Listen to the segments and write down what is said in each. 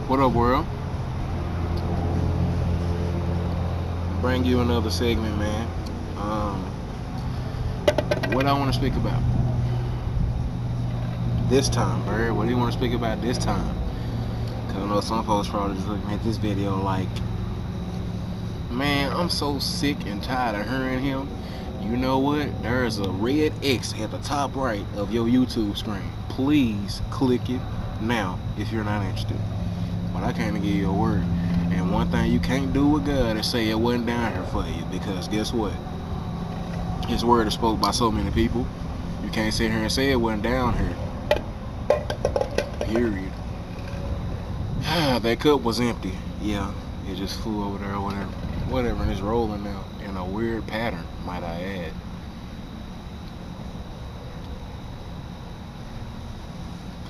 What up, world? Bring you another segment, man. Um, what I want to speak about this time, Bird? What do you want to speak about this time? Cause I know some folks probably just looking at this video like, man, I'm so sick and tired of hearing him. You know what? There's a red X at the top right of your YouTube screen. Please click it now if you're not interested. But I can't give you a word. And one thing you can't do with God is say it wasn't down here for you, because guess what? His word is spoke by so many people. You can't sit here and say it wasn't down here. Period. That cup was empty. Yeah, it just flew over there or whatever. Whatever, and it's rolling now in a weird pattern, might I add.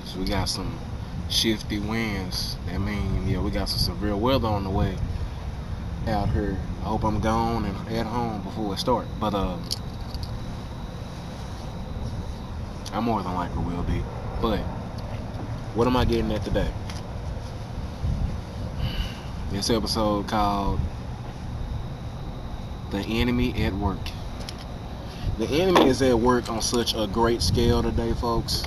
So we got some shifty winds. That means, yeah, we got some severe weather on the way out here. I hope I'm gone and at home before it starts. But I more than likely will be. But what am I getting at today? This episode called The Enemy at Work. The enemy is at work on such a great scale today, folks.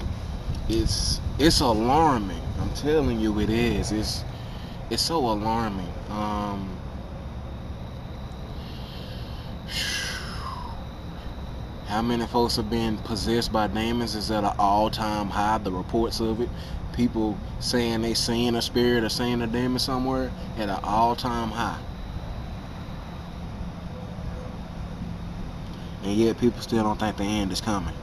It's alarming. I'm telling you, it is. It's so alarming. How many folks have been possessed by demons is at an all-time high. The reports of it, people saying they seen a spirit or seen a demon somewhere, at an all-time high. And yet people still don't think the end is coming.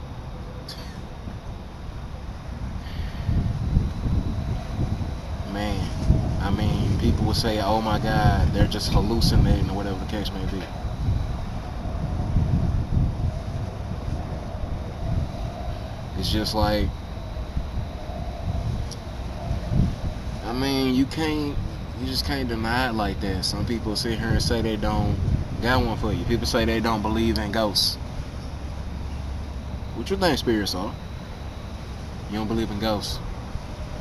Man, I mean, people will say, oh my God, they're just hallucinating or whatever the case may be. It's just like, I mean, you just can't deny it like that. Some people sit here and say they don't got one for you. People say they don't believe in ghosts. What you think spirits are? You don't believe in ghosts.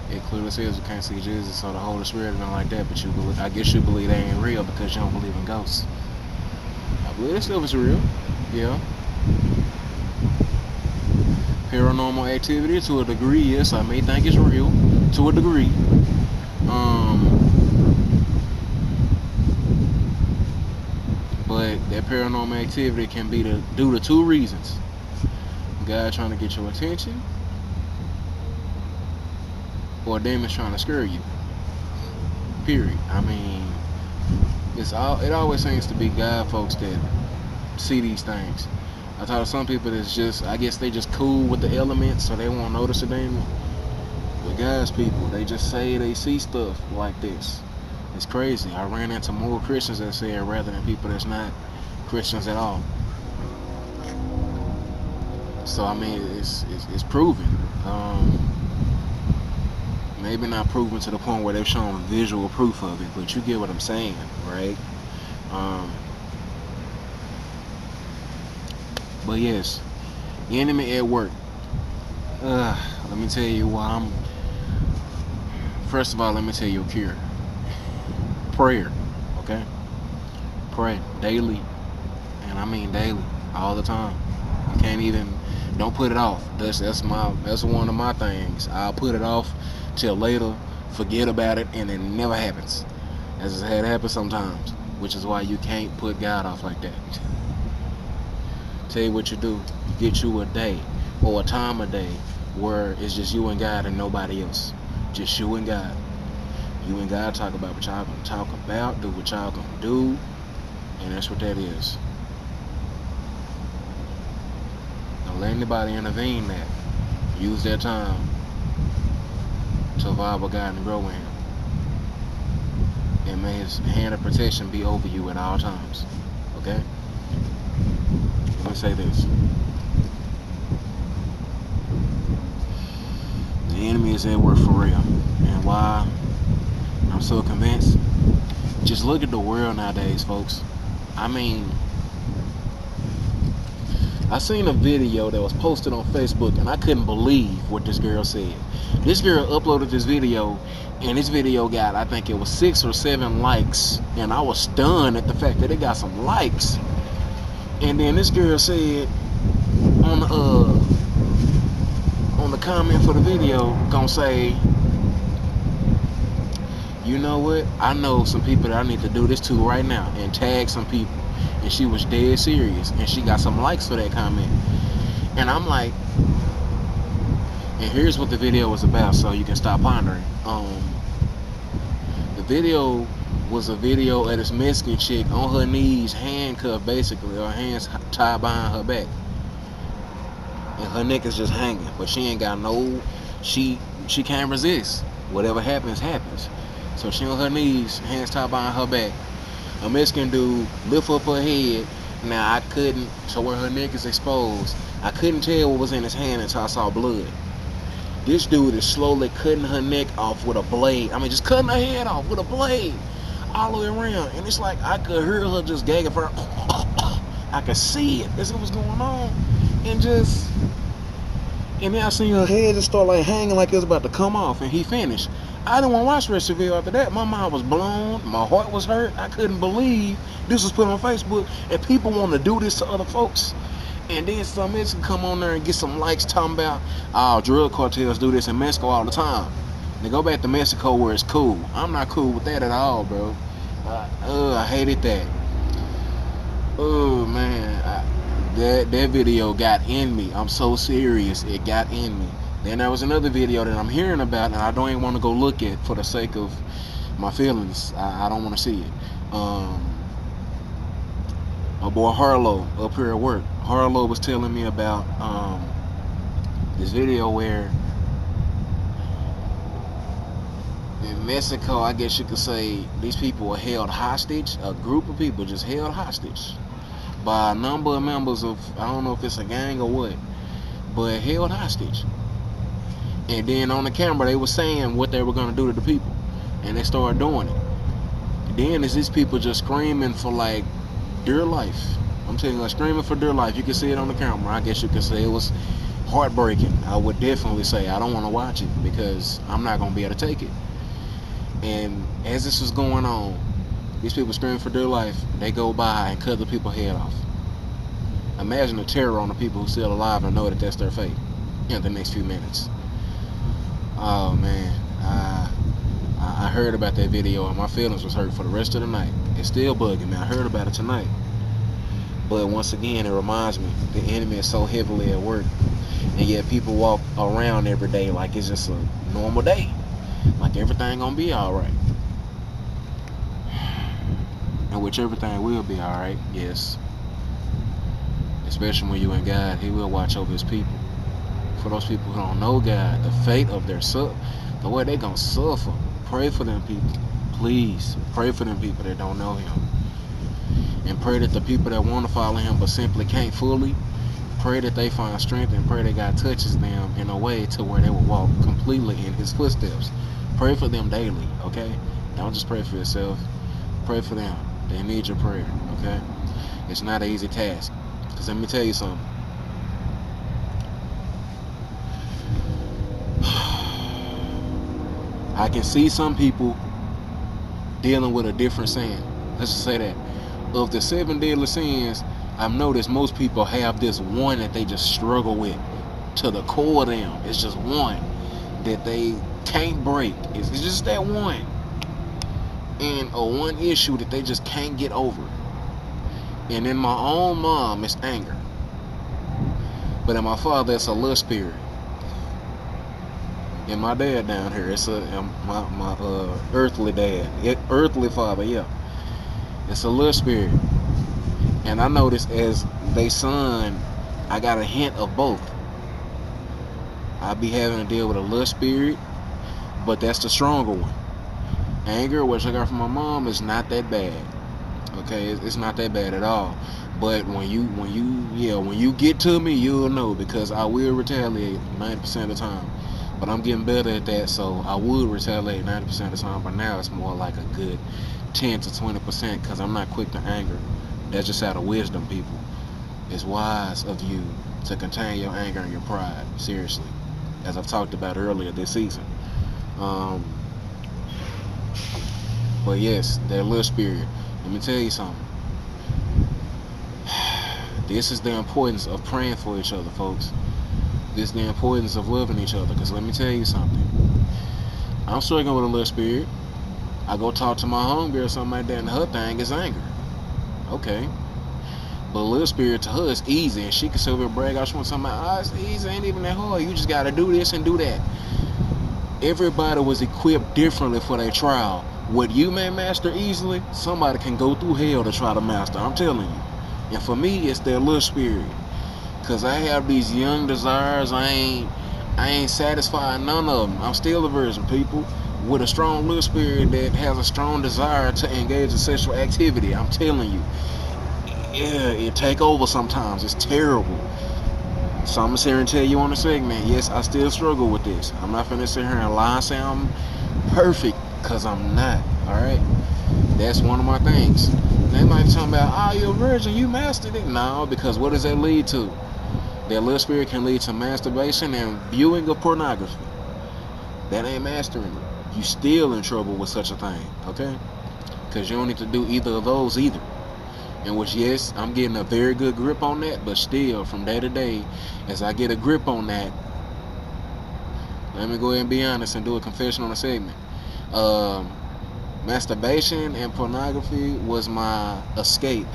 It clearly says you can't see Jesus or the Holy Spirit and nothing like that, but I guess you believe they ain't real because you don't believe in ghosts. I believe this stuff is real. Yeah. Paranormal activity, to a degree, yes, I may think it's real, to a degree. But that paranormal activity can be due to two reasons. God trying to get your attention, or a demon's trying to scare you. Period. I mean, it always seems to be God folks that see these things. I talk to some people that's just, I guess they just cool with the elements, so they won't notice a demon. But God's people, they just say they see stuff like this. It's crazy. I ran into more Christians that say it rather than people that's not Christians at all. So I mean, it's proven. Maybe not proven to the point where they've shown visual proof of it, but you get what I'm saying, right? But yes, enemy at work. Let me tell you why First of all, let me tell you a cure. Prayer, okay? Pray daily, and I mean daily, all the time. You can't even, don't put it off. That's one of my things. I'll put it off till later, forget about it, and it never happens. As it had happened sometimes, which is why you can't put God off like that. Tell you what you do. You get you a day or a time of day where it's just you and God and nobody else. Just you and God. You and God talk about what y'all gonna talk about, do what y'all gonna do, and that's what that is. Don't let anybody intervene in that. Use that time to vibe with God and grow in Him. And may His hand of protection be over you at all times. Okay? Let me say this. The enemy is at work for real. And why I'm so convinced? Just look at the world nowadays, folks. I mean, I seen a video that was posted on Facebook, and I couldn't believe what this girl said. This girl uploaded this video, and this video got, I think it was 6 or 7 likes, and I was stunned at the fact that it got some likes. And then this girl said on the comment for the video, gonna say, you know what? I know some people that I need to do this to right now, and tag some people. And she was dead serious, and she got some likes for that comment. And I'm like, and here's what the video was about, so you can stop pondering. The video was a video of this Mexican chick on her knees, handcuffed basically, her hands tied behind her back, and her neck is just hanging, but she ain't got no, she can't resist. Whatever happens, happens. So she on her knees, hands tied behind her back. A Mexican dude lift up her head. Now I couldn't, so where her neck is exposed, I couldn't tell what was in his hand until I saw blood. This dude is slowly cutting her neck off with a blade. I mean, just cutting her head off with a blade all the way around. And it's like I could hear her just gagging for her. I could see it as it was going on. And then I seen her head just start like hanging like it was about to come off, and he finished. I didn't want to watch the rest of the video after that. My mind was blown. My heart was hurt. I couldn't believe this was put on Facebook, and people want to do this to other folks. And then some Mexicans come on there and get some likes talking about, oh, drug cartels do this in Mexico all the time. They go back to Mexico where it's cool. I'm not cool with that at all, bro. I hated that. Oh, man. That video got in me. I'm so serious. It got in me. Then there was another video that I'm hearing about, and I don't even want to go look at for the sake of my feelings. I don't want to see it. My boy Harlow up here at work. Harlow was telling me about this video where in Mexico, I guess you could say, these people were held hostage. A group of people just held hostage by a number of members of, I don't know if it's a gang or what, but held hostage. And then on the camera, they were saying what they were going to do to the people. And they started doing it. Then there's these people just screaming for, like, dear life. I'm telling you, like, screaming for dear life. You can see it on the camera. I guess you could say it was heartbreaking. I would definitely say I don't want to watch it because I'm not going to be able to take it. And as this was going on, these people screaming for dear life, they go by and cut the people's head off. Imagine the terror on the people who are still alive and know that that's their fate in the next few minutes. Oh man, I heard about that video and my feelings was hurt for the rest of the night. It's still bugging me. I heard about it tonight. But once again, it reminds me the enemy is so heavily at work, and yet people walk around every day like it's just a normal day, like everything gonna be all right. And which everything will be all right, yes. Especially when you in God, He will watch over His people. For those people who don't know God, the fate of their the way they gonna suffer. Pray for them people. Please pray for them people that don't know Him. And pray that the people that want to follow Him but simply can't fully, pray that they find strength, and pray that God touches them in a way to where they will walk completely in His footsteps. Pray for them daily, okay? Don't just pray for yourself. Pray for them. They need your prayer, okay? It's not an easy task. Because let me tell you something. I can see some people dealing with a different sin. Let's just say that. Of the 7 deadly sins, I've noticed most people have this one that they just struggle with to the core of them. It's just one that they can't break. It's just that one. And one issue that they just can't get over. And in my own mom, it's anger. But in my father, it's a lust spirit. And my dad down here, it's my earthly dad, earthly father, yeah. It's a lust spirit. And I noticed as they son, I got a hint of both. I be having to deal with a lust spirit, but that's the stronger one. Anger, which I got from my mom, is not that bad. Okay, it's not that bad at all. But when you get to me, you'll know, because I will retaliate 90% of the time. But I'm getting better at that, so I would retaliate 90% of the time. But now it's more like a good 10 to 20%, because I'm not quick to anger. That's just out of wisdom, people. it's wise of you to contain your anger and your pride. Seriously, as I've talked about earlier this season. Um, but yes, that little spirit. Let me tell you something. This is the importance of praying for each other, folks. This is the importance of loving each other. Because let me tell you something. I'm struggling with a little spirit. I go talk to my homegirl or something like that, and her thing is anger. Okay. But a little spirit to her is easy, and she can sit over and brag out. She wants something like, it's easy, ain't even that hard. You just got to do this and do that. Everybody was equipped differently for their trial. What you may master easily, somebody can go through hell to try to master. I'm telling you. And for me, it's their little spirit. Because I have these young desires. I ain't satisfied none of them. I'm still a virgin, people. With a strong little spirit that has a strong desire to engage in sexual activity. I'm telling you. Yeah, it take over sometimes. It's terrible. So I'm gonna sit here and tell you on the segment, yes, I still struggle with this. I'm not finna sit here and lie and say I'm perfect, because I'm not. Alright? That's one of my things. They might be talking about, you're a virgin, you mastered it. No, because what does that lead to? That little spirit can lead to masturbation and viewing of pornography. That ain't mastering it. You still in trouble with such a thing, okay? Because you don't need to do either of those either. In which, yes, I'm getting a very good grip on that, but still, from day to day, as I get a grip on that, let me go ahead and be honest and do a confession on the segment. Masturbation and pornography was my escape.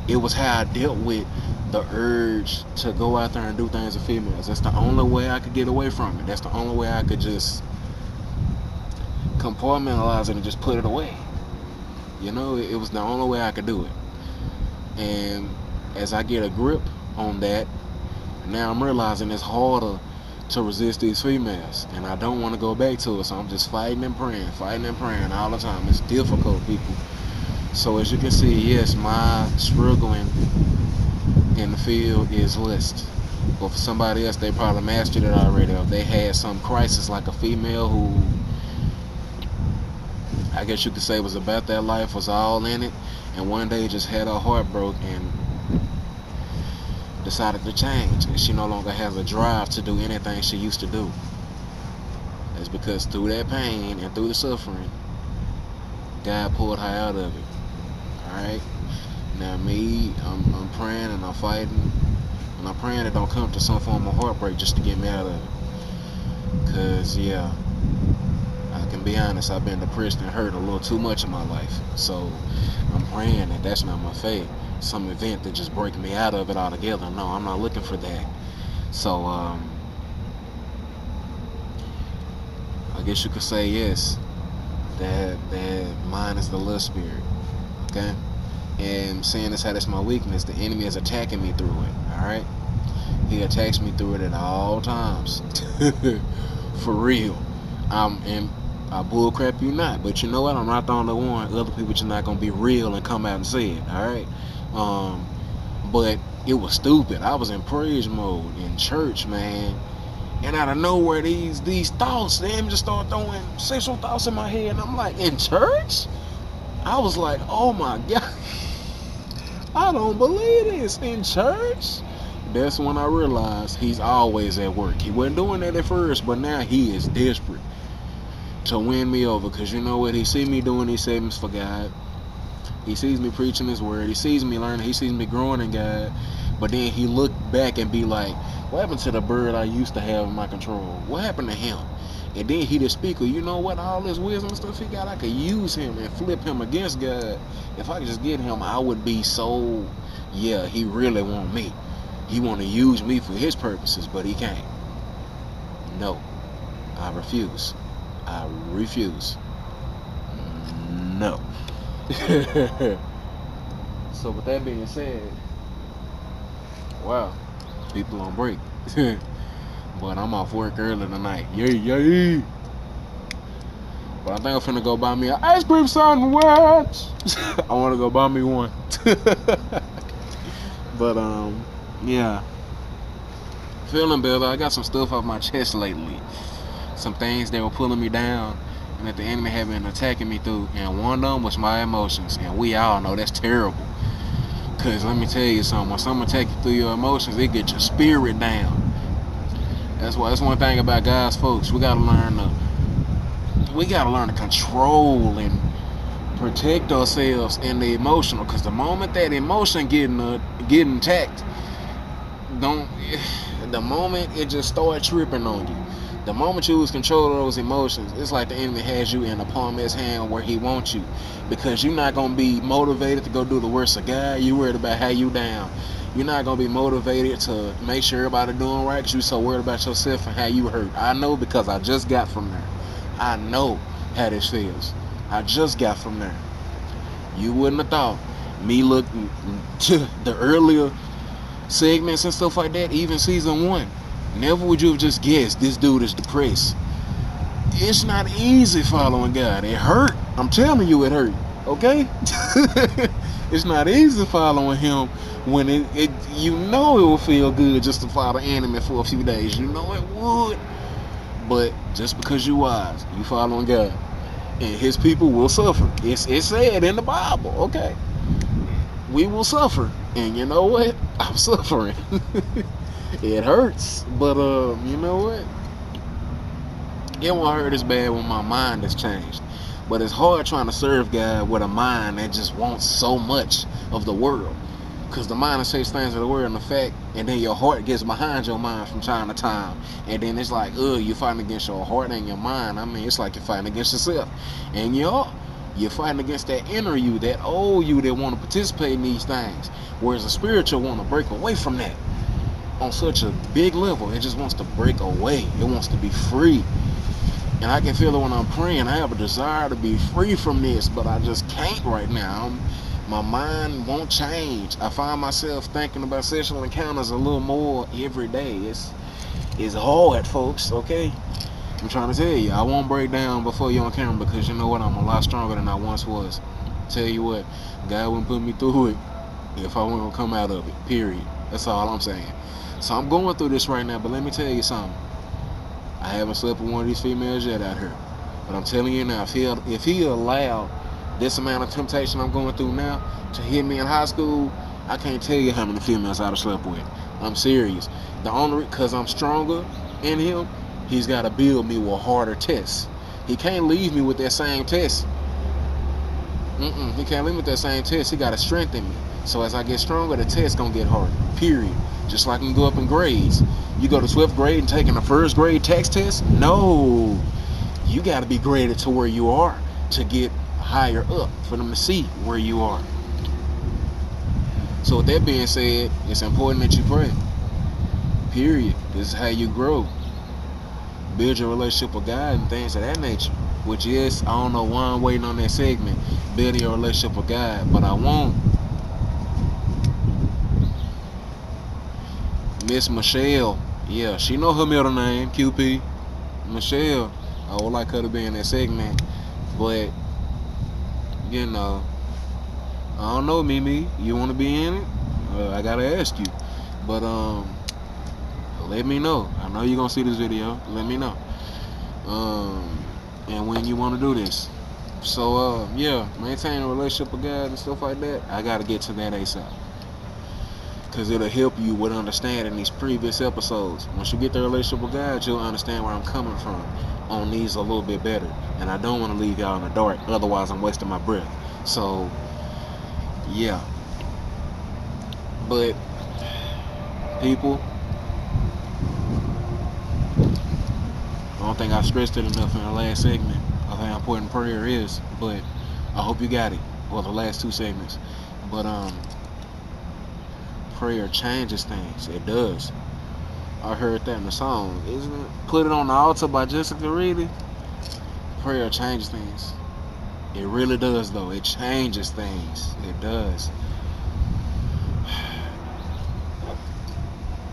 It was how I dealt with the urge to go out there and do things with females. That's the only way I could get away from it. That's the only way I could just compartmentalize it and just put it away. You know, it was the only way I could do it. And as I get a grip on that, now I'm realizing it's harder to resist these females. And I don't want to go back to it, so I'm just fighting and praying all the time. It's difficult, people. So as you can see, yes, my struggling in the field is list. But for somebody else, they probably mastered it already. Or they had some crisis like a female who, I guess you could say, was about that life, was all in it, and one day just had her heart broke and decided to change, and she no longer has a drive to do anything she used to do. It's because through that pain and through the suffering, God pulled her out of it. Alright? Now me, I'm praying and I'm fighting, and I'm praying it don't come to some form of heartbreak just to get me out of it. Because, yeah, I can be honest, I've been depressed and hurt a little too much in my life. So I'm praying that that's not my fate. Some event that just break me out of it altogether. No, I'm not looking for that. So I guess you could say, yes, that mine is the little spirit. Okay? And seeing as how that's my weakness, the enemy is attacking me through it. Alright? He attacks me through it at all times. For real. And I bullcrap you not, but you know what? I'm not the only one. Other people just not gonna be real and come out and say it. Alright? But it was stupid. I was in praise mode in church, man. And out of nowhere, these thoughts, them just start throwing sexual thoughts in my head. And I'm like, in church? I was like, oh my God. I don't believe this. In church? That's when I realized he's always at work. He wasn't doing that at first, but now he is desperate to win me over. Because you know what? He see me doing these segments for God. He sees me preaching his word. He sees me learning. He sees me growing in God. But then he look back and be like, what happened to the bird I used to have in my control? What happened to him? And then he the speaker. You know what? All this wisdom and stuff he got, I could use him and flip him against God. If I could just get him, I would be so, yeah, he really want me. He want to use me for his purposes, but he can't. No. I refuse. I refuse. No. So with that being said, wow, people on break. But I'm off work early tonight. Yay. But I think I'm finna go buy me an ice cream sandwich. I wanna go buy me one. But yeah. Feeling better. I got some stuff off my chest lately. Some things that were pulling me down and that the enemy had been attacking me through, and one of them was my emotions, and we all know that's terrible. Cause let me tell you something. When someone take you through your emotions, it get your spirit down. That's why. That's one thing about guys, folks. We gotta learn to control and protect ourselves in the emotional. Cause the moment that emotion getting attacked, don't. The moment it just start tripping on you. The moment you lose control of those emotions, it's like the enemy has you in the palm of his hand where he wants you. Because you're not gonna be motivated to go do the worst of God. You worried about how you down. You're not gonna be motivated to make sure everybody doing right because you so worried about yourself and how you hurt. I know because I just got from there. I know how this feels. I just got from there. You wouldn't have thought me looking to the earlier segments and stuff like that, even season 1. Never would you have just guessed this dude is depressed. It's not easy following God. It hurt. I'm telling you, it hurt. Okay? It's not easy following him when it you know it will feel good just to follow the enemy for a few days. You know it would. But just because you wise, you following God. And his people will suffer. It's said in the Bible, okay? We will suffer. And you know what? I'm suffering. It hurts. But you know what? It won't hurt as bad when my mind has changed. But it's hard trying to serve God with a mind that just wants so much of the world. Because the mind says things of the world in effect, and then your heart gets behind your mind from time to time. And then it's like, you're fighting against your heart and your mind. I mean, it's like you're fighting against yourself. And you're fighting against that inner you, that old you that want to participate in these things. Whereas the spiritual want to break away from that on such a big level. It just wants to break away. It wants to be free. And I can feel it when I'm praying. I have a desire to be free from this, but I just can't right now. My mind won't change. I find myself thinking about sexual encounters a little more every day. It's hard, folks, okay? I'm trying to tell you, I won't break down before you're on camera because you know what? I'm a lot stronger than I once was. Tell you what, God wouldn't put me through it if I wasn't gonna come out of it, period. That's all I'm saying. So I'm going through this right now, but let me tell you something. I haven't slept with one of these females yet out here. But I'm telling you now, if he allowed this amount of temptation I'm going through now to hit me in high school, I can't tell you how many females I'd have slept with. I'm serious. Because I'm stronger in him, he's got to build me with harder tests. He can't leave me with that same test. He can't leave me with that same test. He got to strengthen me. So as I get stronger, the test going to get harder. Period. Just like you can go up in grades. You go to 12th grade and taking a first grade text test? No. You got to be graded to where you are to get higher up for them to see where you are. So with that being said, it's important that you pray. Period. This is how you grow. Build your relationship with God and things of that nature. Which is, I don't know why I'm waiting on that segment, building your relationship with God, but I won't. Miss Michelle, yeah, she know her middle name, QP. Michelle, I would like her to be in that segment, but you know, I don't know, Mimi, you want to be in it? I gotta ask you, but let me know. I know you're gonna see this video. Let me know, and when you want to do this. So yeah, maintain a relationship with God and stuff like that. I gotta get to that ASAP. Because it'll help you with understanding these previous episodes. Once you get the relationship with God, you'll understand where I'm coming from on these a little bit better. And I don't want to leave y'all in the dark. Otherwise, I'm wasting my breath. So, yeah. But, people, I don't think I stressed it enough in the last segment of how important prayer is. But I hope you got it. Well, the last 2 segments. But, prayer changes things. It does. I heard that in the song. Isn't it? Put It on the Altar by Jessica Reedy. Prayer changes things. It really does, though. It changes things. It does.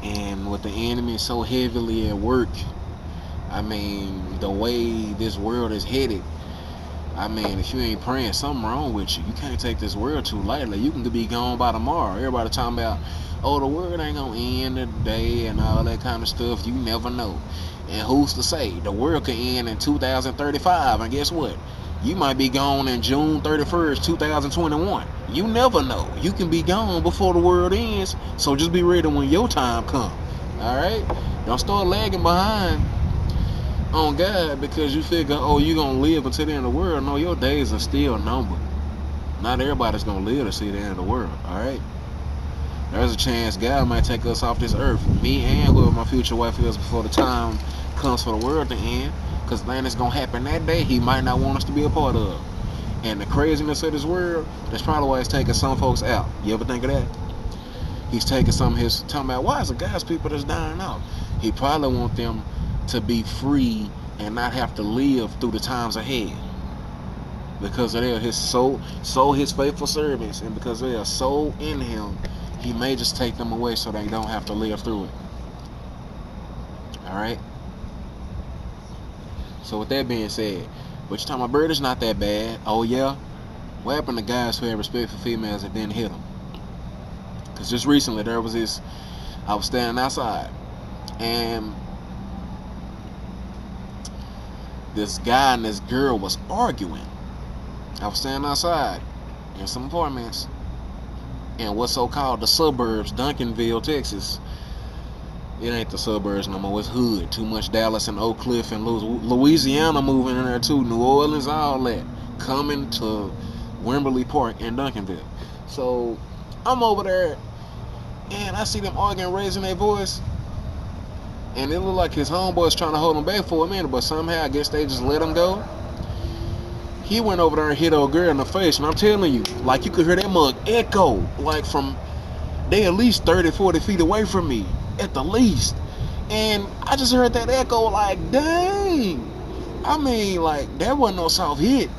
And with the enemy so heavily at work, I mean, the way this world is headed, I mean, if you ain't praying, something wrong with you. You can't take this world too lightly. You can be gone by tomorrow. Everybody talking about, oh, the world ain't gonna end today and all that kind of stuff. You never know. And who's to say? The world could end in 2035, and guess what? You might be gone in June 31st, 2021. You never know. You can be gone before the world ends. So just be ready when your time comes. Alright? Don't start lagging behind on God because you figure, oh, you're going to live until the end of the world. No, your days are still numbered. Not everybody's going to live to see the end of the world. Alright? There's a chance God might take us off this earth. Me and whoever my future wife is before the time comes for the world to end. Because then it's going to happen that day he might not want us to be a part of. And the craziness of this world, that's probably why he's taking some folks out. You ever think of that? He's taking some of his, talking about, why is the God's people that's dying out? He probably want them to be free and not have to live through the times ahead. Because they are his soul, his faithful servants. And because they are so in him, he may just take them away so they don't have to live through it. Alright? So with that being said, what you talking about, bird is not that bad. Oh yeah? What happened to guys who have respect for females that didn't hit them? Because just recently there was this, I was standing outside and this guy and this girl was arguing. I was standing outside in some apartments in what's so-called the suburbs, Duncanville, Texas. It ain't the suburbs no more, it's hood. Too much Dallas and Oak Cliff and Louisiana moving in there too. New Orleans, all that. Coming to Wimberley Park in Duncanville. So I'm over there and I see them arguing, raising their voice. And it looked like his homeboy's trying to hold him back for a minute, but somehow I guess they just let him go. He went over there and hit old girl in the face, and I'm telling you, like you could hear that mug echo, like from, they at least 30, 40 feet away from me, at the least. And I just heard that echo like, dang. I mean, like, that wasn't no soft hit.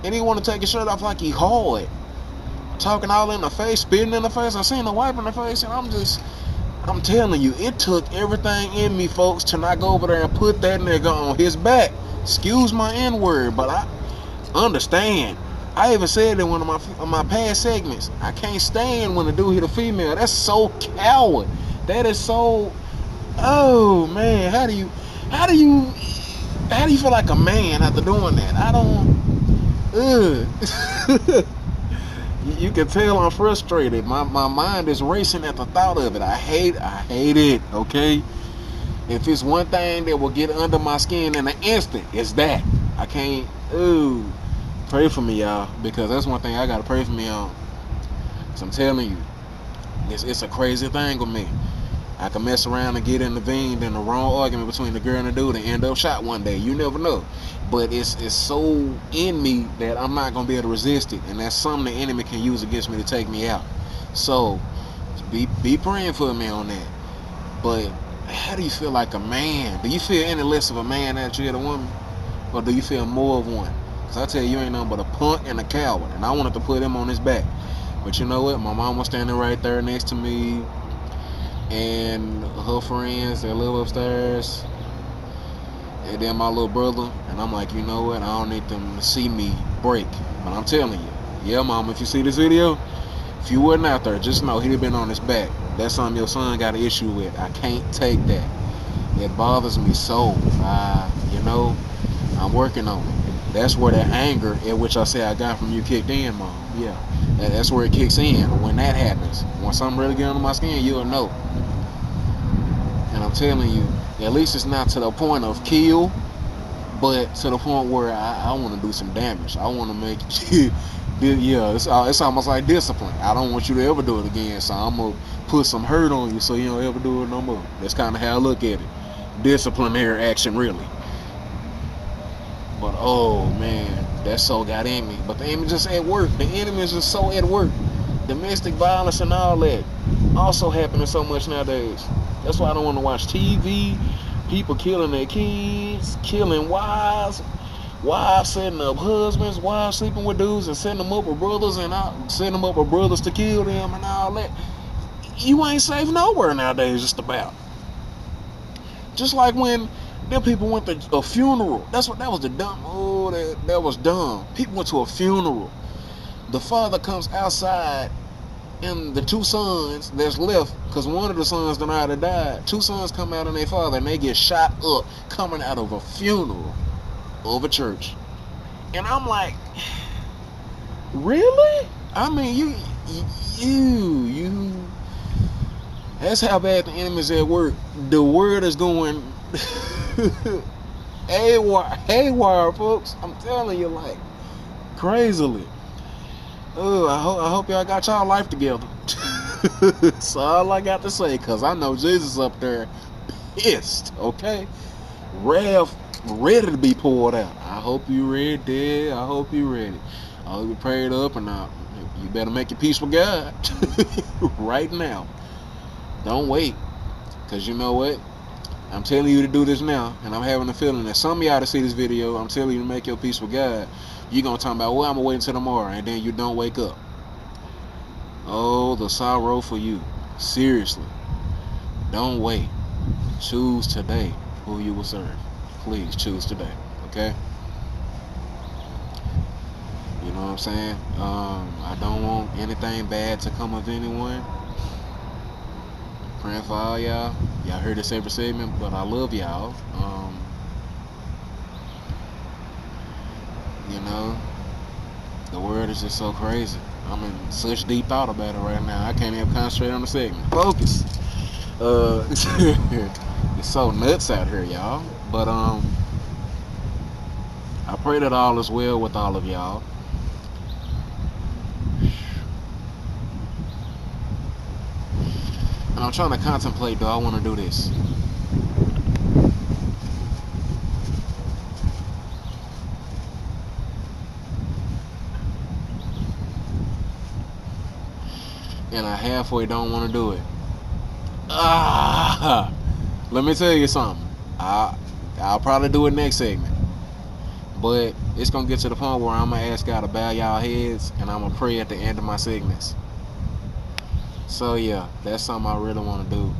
And he want to take his shirt off like he hard. Talking all in the face, spitting in the face. I seen the wipe in the face, and I'm telling you, it took everything in me, folks, to not go over there and put that nigga on his back. Excuse my N-word, but I understand. I even said in one of my past segments, I can't stand when a dude hit a female. That's so coward. That is so, oh man, how do you feel like a man after doing that? I don't, You can tell I'm frustrated. My mind is racing at the thought of it. I hate it, okay? If it's one thing that will get under my skin in an instant, it's that. I can't, pray for me, y'all, because that's one thing I gotta pray for me on. So I'm telling you, it's a crazy thing with me. I can mess around and get intervened in the wrong argument between the girl and the dude and end up shot one day. You never know. But it's so in me that I'm not gonna be able to resist it, and that's something the enemy can use against me to take me out. So be praying for me on that. But how do you feel like a man? Do you feel any less of a man after you hit a woman? Or do you feel more of one? Because I tell you, you ain't nothing but a punk and a coward. And I wanted to put him on his back. But you know what? My mom was standing right there next to me. And her friends, they live upstairs. And then my little brother. And I'm like, you know what? I don't need them to see me break. But I'm telling you. Yeah, mom, if you see this video, if you wasn't out there, just know he'd have been on his back. That's something your son got an issue with. I can't take that. It bothers me so. I'm working on it. That's where that anger, in which I say I got from you, kicked in, mom. Yeah, that's where it kicks in when that happens. When something really get under my skin, you'll know. And I'm telling you, at least it's not to the point of kill, but to the point where I want to do some damage. I want to make it's almost like discipline. I don't want you to ever do it again, so I'm gonna put some hurt on you so you don't ever do it no more. That's kind of how I look at it. Disciplinary action, really. But oh man, that so got in me. But the enemy just at work. The enemy is just so at work. Domestic violence and all that also happening so much nowadays. That's why I don't want to watch TV. People killing their kids, killing wives setting up husbands, wives sleeping with dudes and setting them up with brothers setting them up with brothers to kill them and all that. You ain't safe nowhere nowadays, just about. Just like when them people went to a funeral. That was the dumb. Oh, that was dumb. People went to a funeral. The father comes outside, and the two sons that's left, because one of the sons done already died. Two sons come out and their father, and they get shot up coming out of a funeral of a church. And I'm like, really? I mean, you. That's how bad the enemy's at work. The word is going haywire, folks. I'm telling you, like, crazily. Oh, I hope y'all got y'all life together. That's all I got to say, because I know Jesus up there pissed, okay? Ready to be poured out. I hope you ready. I hope you ready. I hope you prayed up, and you better make your peace with God right now. Don't wait, because you know what? I'm telling you to do this now, and I'm having a feeling that some of y'all to see this video, I'm telling you to make your peace with God, you're going to talk about, well, I'm going to wait until tomorrow, and then you don't wake up. Oh, the sorrow for you. Seriously. Don't wait. Choose today who you will serve. Please choose today, okay? You know what I'm saying? I don't want anything bad to come of anyone. Praying for all y'all. Y'all heard this every segment, but I love y'all. You know, the world is just so crazy. I'm in such deep thought about it right now. I can't even concentrate on the segment. Focus. It's so nuts out here, y'all. But I pray that all is well with all of y'all. And I'm trying to contemplate, do I want to do this? And I halfway don't want to do it. Let me tell you something. I'll probably do it next segment. But it's going to get to the point where I'm going to ask God to bow y'all heads, and I'm going to pray at the end of my segments. So yeah, that's something I really want to do.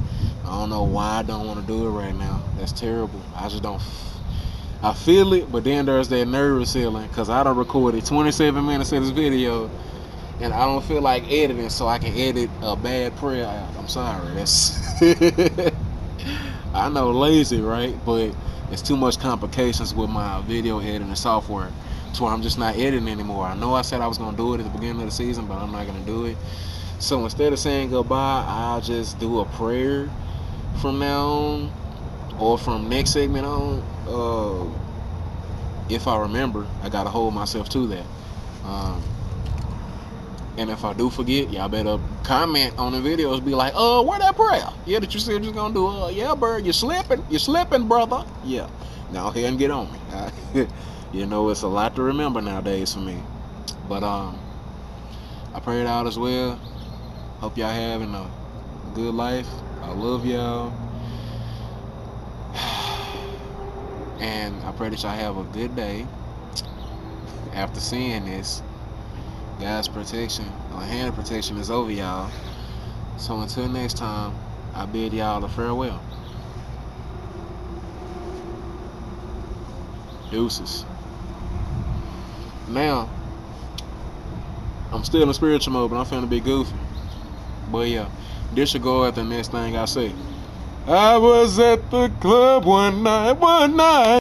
I don't know why I don't want to do it right now. That's terrible. I just don't. I feel it, but then there's that nervous feeling, because I done recorded 27 minutes of this video, and I don't feel like editing, so I can edit a bad prayer out. I'm sorry. That's I know, lazy, right? But it's too much complications with my video editing software, to where I'm just not editing anymore. I know I said I was gonna do it at the beginning of the season, but I'm not gonna do it. So instead of saying goodbye, I'll just do a prayer from now on, or from next segment on. If I remember, I gotta hold myself to that. And if I do forget, y'all better comment on the videos. Be like, where that prayer? Yeah, that you said you're gonna do. Yeah, bird, you're slipping, brother. Yeah, now ahead and get on me. You know, it's a lot to remember nowadays for me. But I pray it out as well. Hope y'all having a good life. I love y'all. And I pray that y'all have a good day. After seeing this, God's protection, or hand of protection, is over y'all. So until next time, I bid y'all a farewell. Deuces. Now, I'm still in spiritual mode, but I'm finna be goofy. But yeah, this should go at the next thing I say. I was at the club one night.